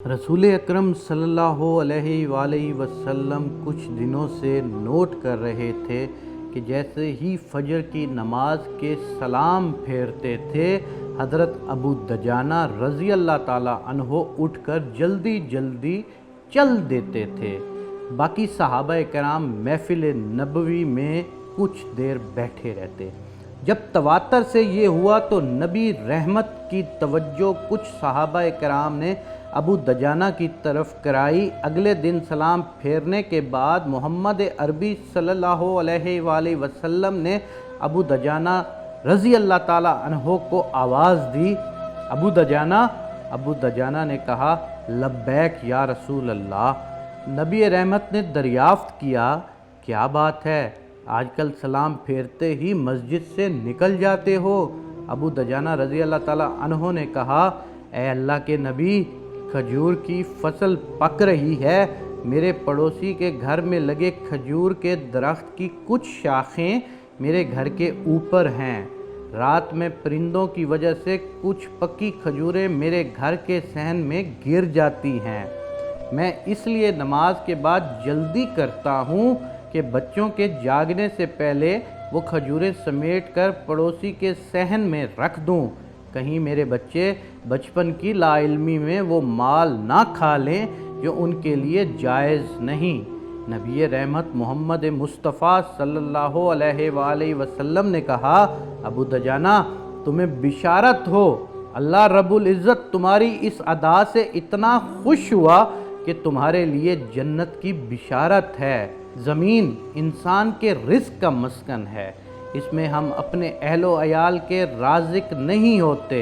रसूल अकरम सल्लल्लाहु अलैहि वसल्लम कुछ दिनों से नोट कर रहे थे कि जैसे ही फजर की नमाज के सलाम फेरते थे, हज़रत अबू दजाना रज़ी अल्लाह ताला अन्हो उठकर जल्दी जल्दी चल देते थे। बाकी सहाबा कराम महफ़िल नबवी में कुछ देर बैठे रहते। जब तवातर से ये हुआ तो नबी रहमत की तवज्जो कुछ सहाबा कराम ने अबू दजाना की तरफ कराई। अगले दिन सलाम फेरने के बाद मोहम्मद अरबी सल्लल्लाहु अलैहि वसल्लम ने अबू दजाना रज़ी अल्लाह ताला अन्हो को आवाज़ दी, अबू दजाना ने कहा, लब्बैक या रसूल अल्लाह। नबी रहमत ने दरियाफ्त किया, क्या बात है, आजकल सलाम फेरते ही मस्जिद से निकल जाते हो। अबू दजाना रज़ी अल्लाह ताला अन्हो ने कहा, ए अल्लाह के नबी, खजूर की फसल पक रही है। मेरे पड़ोसी के घर में लगे खजूर के दरख्त की कुछ शाखें मेरे घर के ऊपर हैं। रात में परिंदों की वजह से कुछ पकी खजूरें मेरे घर के सहन में गिर जाती हैं। मैं इसलिए नमाज के बाद जल्दी करता हूँ कि बच्चों के जागने से पहले वो खजूरें समेट कर पड़ोसी के सहन में रख दूँ, कहीं मेरे बच्चे बचपन की लाइल्मी में वो माल ना खा लें जो उनके लिए जायज़ नहीं। नबी रहमत मोहम्मद मुस्तफ़ा सल्लल्लाहु अलैहि वसल्लम ने कहा, अबू दजाना, तुम्हें बिशारत हो, अल्लाह रब्बुल इज़्ज़त तुम्हारी इस अदा से इतना खुश हुआ कि तुम्हारे लिए जन्नत की बिशारत है। ज़मीन इंसान के रिज़्क़ का मस्कन है, इसमें हम अपने अहलो अयाल के राज़िक नहीं होते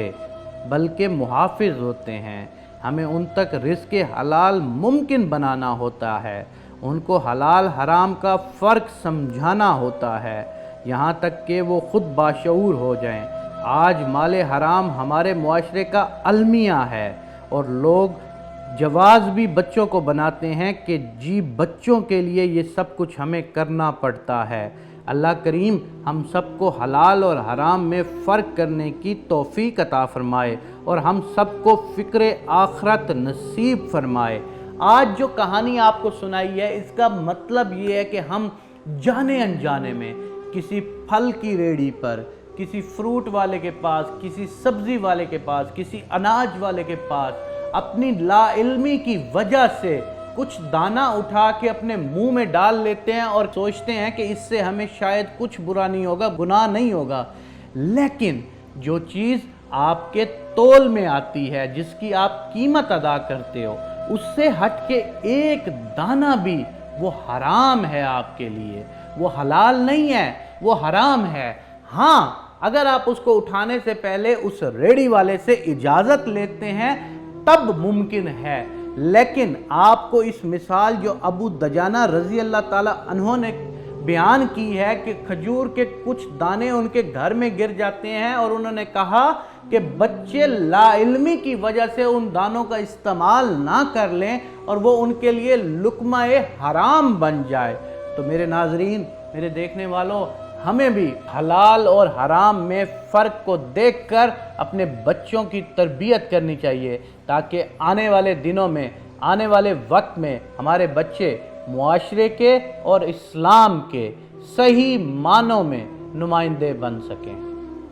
बल्कि मुहाफ़िज़ होते हैं। हमें उन तक रिज़्क़ हलाल मुमकिन बनाना होता है, उनको हलाल हराम का फ़र्क समझाना होता है, यहाँ तक कि वो ख़ुद बाशऊर हो जाएं। आज माले हराम हमारे मुआशरे का अलमिया है और लोग जवाज़ भी बच्चों को बनाते हैं कि जी बच्चों के लिए ये सब कुछ हमें करना पड़ता है। अल्लाह करीम हम सबको हलाल और हराम में फ़र्क करने की तौफ़ीक़ अता फ़रमाए और हम सबको फ़िक्र आखरत नसीब फ़रमाए। आज जो कहानी आपको सुनाई है, इसका मतलब ये है कि हम जाने अनजाने में किसी फल की रेड़ी पर, किसी फ्रूट वाले के पास, किसी सब्ज़ी वाले के पास, किसी अनाज वाले के पास अपनी लाइल्मी की वजह से कुछ दाना उठा के अपने मुंह में डाल लेते हैं और सोचते हैं कि इससे हमें शायद कुछ बुरा नहीं होगा, गुनाह नहीं होगा। लेकिन जो चीज़ आपके तोल में आती है, जिसकी आप कीमत अदा करते हो, उससे हट के एक दाना भी वो हराम है आपके लिए, वो हलाल नहीं है, वो हराम है। हाँ, अगर आप उसको उठाने से पहले उस रेडी वाले से इजाज़त लेते हैं तब मुमकिन है। लेकिन आपको इस मिसाल जो अबू दजाना रज़ी अल्लाह ताला अन्हो ने बयान की है कि खजूर के कुछ दाने उनके घर में गिर जाते हैं और उन्होंने कहा कि बच्चे लाइल्मी की वजह से उन दानों का इस्तेमाल ना कर लें और वो उनके लिए लुक़्मा-ए हराम बन जाए। तो मेरे नाज़रीन, मेरे देखने वालों, हमें भी हलाल और हराम में फ़र्क को देखकर अपने बच्चों की तरबियत करनी चाहिए ताकि आने वाले दिनों में, आने वाले वक्त में हमारे बच्चे मुआशरे के और इस्लाम के सही मानों में नुमाइंदे बन सकें।